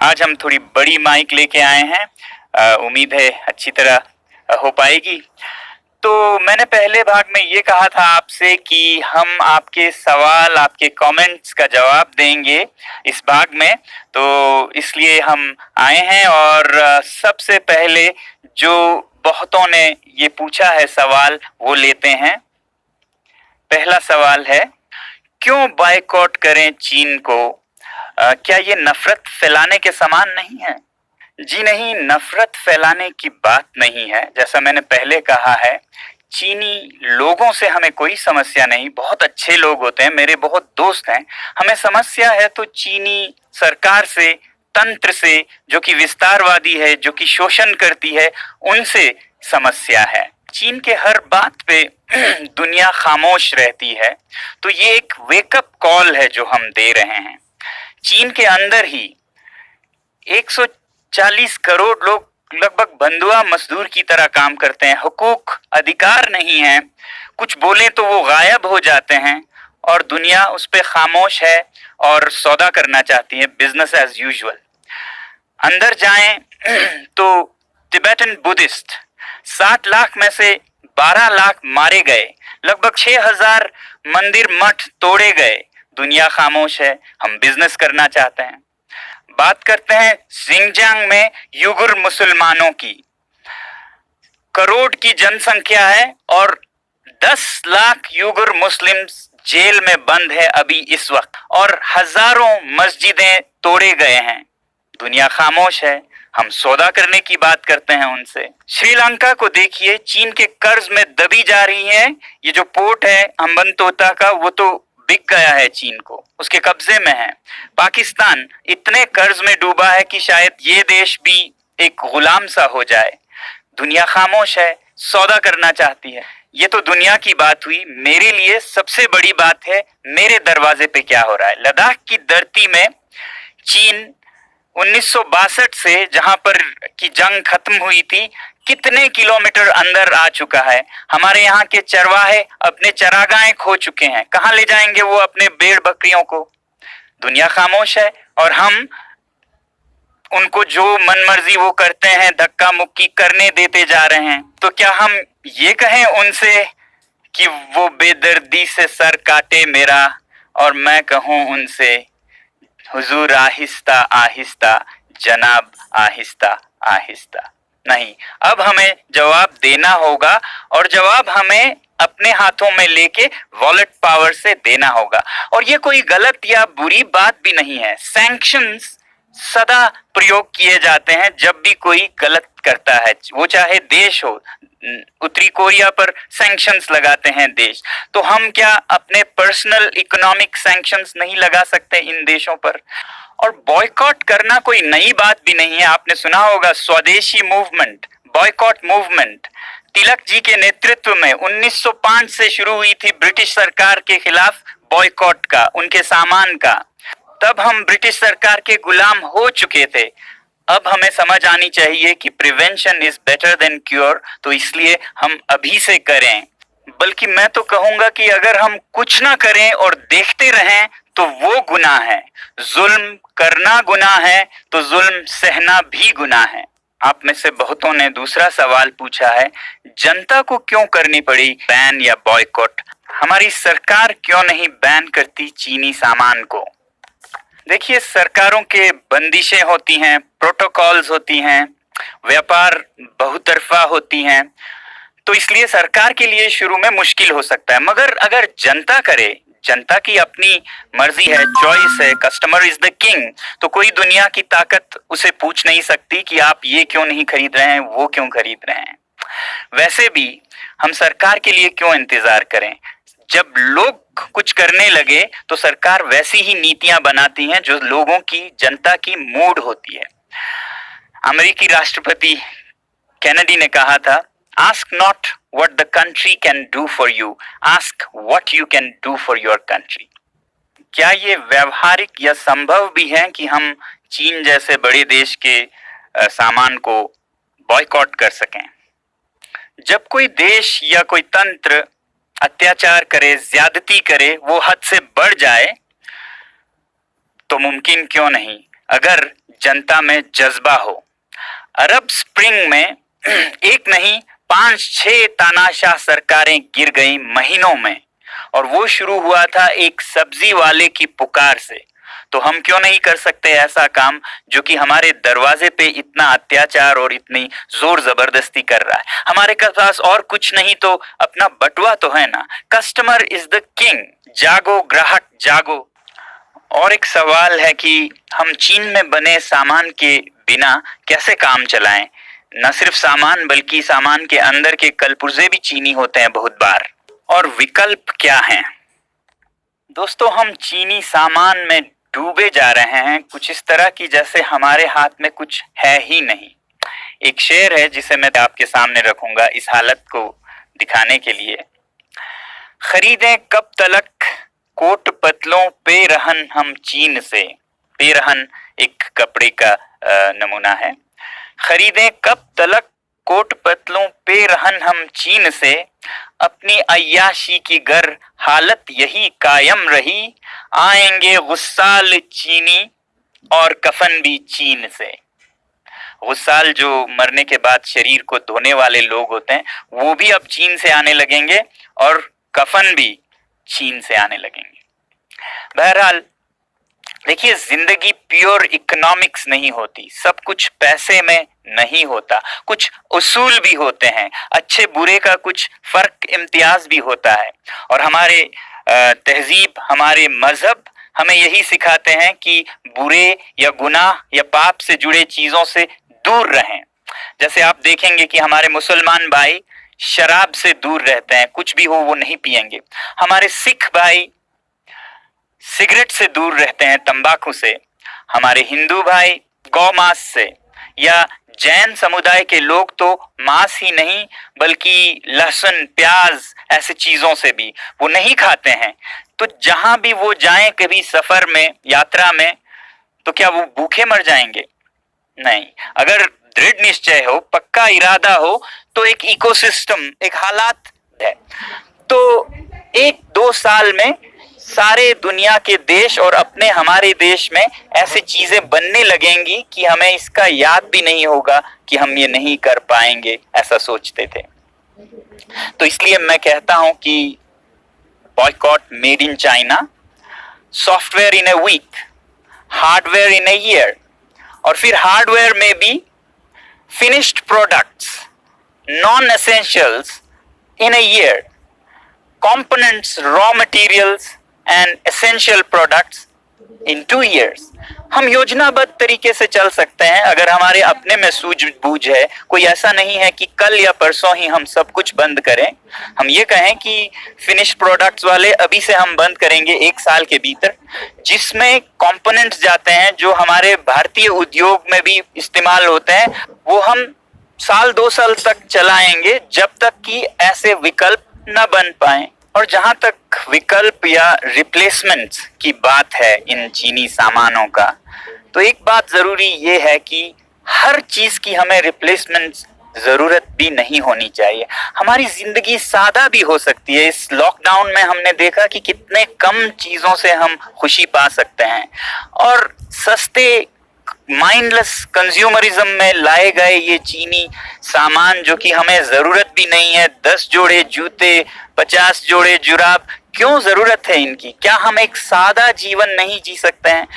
आज हम थोड़ी बड़ी माइक लेके आए हैं। उम्मीद है अच्छी तरह हो पाएगी। तो मैंने पहले भाग में ये कहा था आपसे कि हम आपके सवाल, आपके कमेंट्स का जवाब देंगे इस भाग में। तो इसलिए हम आए हैं और सबसे पहले जो बहुतों ने ये पूछा है सवाल वो लेते हैं। पहला सवाल है, क्यों बायकॉट करें चीन को? क्या ये नफरत फैलाने के समान नहीं है? जी नहीं, नफरत फैलाने की बात नहीं है। जैसा मैंने पहले कहा है, चीनी लोगों से हमें कोई समस्या नहीं, बहुत अच्छे लोग होते हैं, मेरे बहुत दोस्त हैं। हमें समस्या है तो चीनी सरकार से, तंत्र से, जो कि विस्तारवादी है, जो कि शोषण करती है, उनसे समस्या है। चीन के हर बात पे दुनिया खामोश रहती है। तो ये एक वेकअप कॉल है जो हम दे रहे हैं। चीन के अंदर ही 140 करोड़ लोग लगभग बंधुआ मजदूर की तरह काम करते हैं। हुकूक, अधिकार नहीं है, कुछ बोले तो वो गायब हो जाते हैं और दुनिया उस पे खामोश है और सौदा करना चाहती है, बिजनेस एज यूजुअल। अंदर जाएं तो तिब्बतन बुद्धिस्ट 60 लाख में से 12 लाख मारे गए, लगभग 6000 मंदिर मठ तोड़े गए। दुनिया खामोश है, हम बिजनेस करना चाहते हैं। बात करते हैं सिंगजांग में युगुर मुसलमानों की। करोड़ की जनसंख्या है और 10 लाख युगुर मुस्लिम्स जेल में बंद है अभी इस वक्त, और हजारों मस्जिदें तोड़े गए हैं। दुनिया खामोश है, हम सौदा करने की बात करते हैं उनसे। श्रीलंका को देखिए, चीन के कर्ज में दबी जा रही है। ये जो पोर्ट है हम्बनतोटा का, वो तो बिक गया है चीन को, उसके कब्जे में है। पाकिस्तान इतने कर्ज में डूबा है कि शायद ये देश भी एक गुलाम सा हो जाए। दुनिया खामोश है, सौदा करना चाहती है। ये तो दुनिया की बात हुई। मेरे लिए सबसे बड़ी बात है मेरे दरवाजे पे क्या हो रहा है। लद्दाख की धरती में चीन 1962 से, जहां पर की जंग खत्म हुई थी, कितने किलोमीटर अंदर आ चुका है। हमारे यहाँ के चरवाहे अपने चरागाहें खो चुके हैं। कहाँ ले जाएंगे वो अपने भेड़ बकरियों को? दुनिया खामोश है और हम उनको जो मनमर्जी वो करते हैं, धक्का मुक्की करने देते जा रहे हैं। तो क्या हम ये कहें उनसे कि वो बेदर्दी से सर काटे मेरा, और मैं कहूं उनसे, हुजूर आहिस्ता आहिस्ता, जनाब आहिस्ता आहिस्ता? नहीं, अब हमें जवाब देना होगा और जवाब हमें अपने हाथों में लेके वॉलेट पावर से देना होगा। और ये कोई गलत या बुरी बात भी नहीं है। सैंक्शंस सदा प्रयोग किए जाते हैं जब भी कोई गलत करता है, वो चाहे देश हो। उत्तरी कोरिया पर सैंक्शंस लगाते हैं देश, तो हम क्या अपने पर्सनल इकोनॉमिक सैंक्शंस नहीं लगा सकते इन देशों पर? और बॉयकॉट करना कोई नई बात भी नहीं है। आपने सुना होगा स्वदेशी movement, boycott movement. Tilak ji के नेतृत्व में 1905 से शुरू हुई थी ब्रिटिश सरकार के खिलाफ बॉयकॉट का, उनके सामान का। तब हम ब्रिटिश सरकार के गुलाम हो चुके थे। अब हमें समझ आनी चाहिए कि prevention is better than cure, तो इसलिए हम अभी से करें। बल्कि मैं तो कहूंगा कि अगर हम कुछ ना करें और देखते रहें तो वो गुनाह है। जुल्म करना गुनाह है तो जुल्म सहना भी गुनाह है। आप में से बहुतों ने दूसरा सवाल पूछा है, जनता को क्यों करनी पड़ी बैन या बॉयकॉट? हमारी सरकार क्यों नहीं बैन करती चीनी सामान को? देखिए, सरकारों के बंदिशें होती हैं, प्रोटोकॉल्स होती हैं, व्यापार बहुतरफा होती हैं, तो इसलिए सरकार के लिए शुरू में मुश्किल हो सकता है। मगर अगर जनता करे, जनता की अपनी मर्जी है, चॉइस है, कस्टमर इज द किंग, तो कोई दुनिया की ताकत उसे पूछ नहीं सकती कि आप ये क्यों नहीं खरीद रहे हैं, वो क्यों खरीद रहे हैं। वैसे भी हम सरकार के लिए क्यों इंतजार करें? जब लोग कुछ करने लगे तो सरकार वैसी ही नीतियां बनाती हैं जो लोगों की, जनता की मूड होती है। अमेरिकी राष्ट्रपति कैनेडी ने कहा था, ask not what the country can do for you, ask what you can do for your country. क्या ये व्यवहारिक या संभव भी है कि हम चीन जैसे बड़े देश के सामान को बॉयकॉट कर सकें? जब कोई देश या कोई तंत्र अत्याचार करे, ज्यादती करे, वो हद से बढ़ जाए, तो मुमकिन क्यों नहीं अगर जनता में जज्बा हो। अरब स्प्रिंग में एक नहीं 5-6 तानाशाह सरकारें गिर गई महीनों में, और वो शुरू हुआ था एक सब्जी वाले की पुकार से। तो हम क्यों नहीं कर सकते ऐसा काम जो कि हमारे दरवाजे पे इतना अत्याचार और इतनी जोर जबरदस्ती कर रहा है। हमारे पास और कुछ नहीं तो अपना बटुआ तो है ना। कस्टमर इज द किंग, जागो ग्राहक जागो। और एक सवाल है कि हम चीन में बने सामान के बिना कैसे काम चलाएं। न सिर्फ सामान बल्कि सामान के अंदर के कलपुर्जे भी चीनी होते हैं बहुत बार। और विकल्प क्या हैं? दोस्तों, हम चीनी सामान में डूबे जा रहे हैं, कुछ इस तरह की जैसे हमारे हाथ में कुछ है ही नहीं। एक शेर है जिसे मैं आपके सामने रखूंगा इस हालत को दिखाने के लिए। खरीदें कब तलक कोट पतलों पे रहन हम चीन से। पेरहन एक कपड़े का नमूना है। खरीदें कब तलक कोट पतलों पे रहन हम चीन से, अपनी अय्याशी की गर हालत यही कायम रही, आएंगे गुस्साल चीनी और कफन भी चीन से। गुस्साल जो मरने के बाद शरीर को धोने वाले लोग होते हैं वो भी अब चीन से आने लगेंगे और कफन भी चीन से आने लगेंगे। बहरहाल देखिए, जिंदगी प्योर इकोनॉमिक्स नहीं होती, सब कुछ पैसे में नहीं होता, कुछ उसूल भी होते हैं, अच्छे बुरे का कुछ फर्क इम्तियाज भी होता है। और हमारे तहजीब, हमारे मजहब हमें यही सिखाते हैं कि बुरे या गुनाह या पाप से जुड़े चीजों से दूर रहें। जैसे आप देखेंगे कि हमारे मुसलमान भाई शराब से दूर रहते हैं, कुछ भी हो वो नहीं पिएंगे। हमारे सिख भाई सिगरेट से दूर रहते हैं, तंबाकू से। हमारे हिंदू भाई गौ मांस से, या जैन समुदाय के लोग तो मांस ही नहीं बल्कि लहसुन प्याज ऐसे चीजों से भी वो नहीं खाते हैं। तो जहां भी वो जाएं कभी सफर में, यात्रा में, तो क्या वो भूखे मर जाएंगे? नहीं। अगर दृढ़ निश्चय हो, पक्का इरादा हो, तो एक इकोसिस्टम, एक हालात है। तो 1-2 साल में सारे दुनिया के देश और अपने हमारे देश में ऐसी चीजें बनने लगेंगी कि हमें इसका याद भी नहीं होगा कि हम ये नहीं कर पाएंगे, ऐसा सोचते थे। तो इसलिए मैं कहता हूं कि boycott made in China, software in a week, hardware in a year, और फिर हार्डवेयर में भी finished products, non essentials in a year, components, raw materials and essential products in 2 years। हम योजनाबद्ध तरीके से चल सकते हैं अगर हमारे अपने में सूझबूझ है। कोई ऐसा नहीं है कि कल या परसों ही हम सब कुछ बंद करें। हम ये कहें कि फिनिश प्रोडक्ट्स वाले अभी से हम बंद करेंगे 1 साल के भीतर, जिसमें कंपोनेंट्स जाते हैं जो हमारे भारतीय उद्योग में भी इस्तेमाल होते हैं, वो हम 1-2 साल तक चलाएंगे जब तक कि ऐसे विकल्प न बन पाए। और जहां तक विकल्प या रिप्लेसमेंट की बात है इन चीनी सामानों का, तो एक बात जरूरी ये है कि हर चीज की हमें रिप्लेसमेंट जरूरत भी नहीं होनी चाहिए। हमारी जिंदगी सादा भी हो सकती है। इस लॉकडाउन में हमने देखा कि कितने कम चीजों से हम खुशी पा सकते हैं, और सस्ते माइंडलेस कंज्यूमरिज्म में लाए गए ये चीनी सामान जो कि हमें जरूरत भी नहीं है, 10 जोड़े जूते, 50 जोड़े जुराब, क्यों जरूरत है इनकी? क्या हम एक सादा जीवन नहीं जी सकते हैं?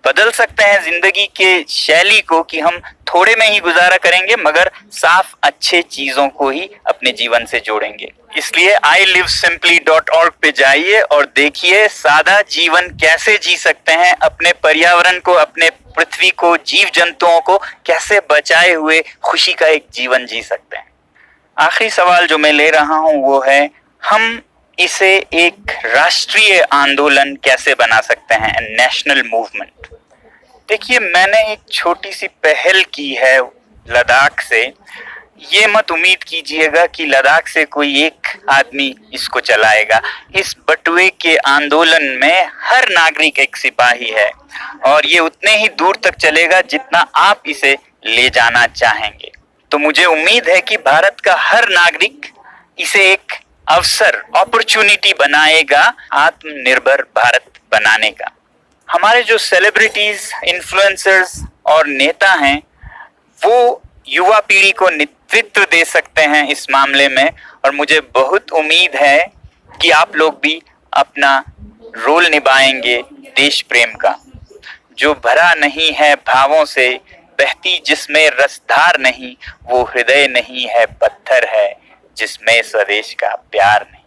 बदल सकते हैं जिंदगी के शैली को कि हम थोड़े में ही गुजारा करेंगे मगर साफ अच्छे चीजों को ही अपने जीवन से जोड़ेंगे। इसलिए ilivesimply.org पे जाइए और देखिए सादा जीवन कैसे जी सकते हैं, अपने पर्यावरण को, अपने पृथ्वी को, जीव जंतुओं को कैसे बचाए हुए खुशी का एक जीवन जी सकते हैं। आखिरी सवाल जो मैं ले रहा हूं वो है, हम इसे एक राष्ट्रीय आंदोलन कैसे बना सकते हैं, नेशनल मूवमेंट। देखिए, मैंने एक छोटी सी पहल की है लद्दाख से। ये मत उम्मीद कीजिएगा कि लद्दाख से कोई एक आदमी इसको चलाएगा। इस बटुए के आंदोलन में हर नागरिक एक सिपाही है, और ये उतने ही दूर तक चलेगा जितना आप इसे ले जाना चाहेंगे। तो मुझे उम्मीद है कि भारत का हर नागरिक इसे एक अवसर, अपॉर्चुनिटी बनाएगा आत्मनिर्भर भारत बनाने का। हमारे जो सेलिब्रिटीज, इन्फ्लुएंसर्स और नेता हैं वो युवा पीढ़ी को नेतृत्व दे सकते हैं इस मामले में, और मुझे बहुत उम्मीद है कि आप लोग भी अपना रोल निभाएंगे देश प्रेम का, जो भरा नहीं है भावों से, बहती जिसमें रसधार नहीं, वो हृदय नहीं है पत्थर है जिसमें स्वदेश का प्यार नहीं।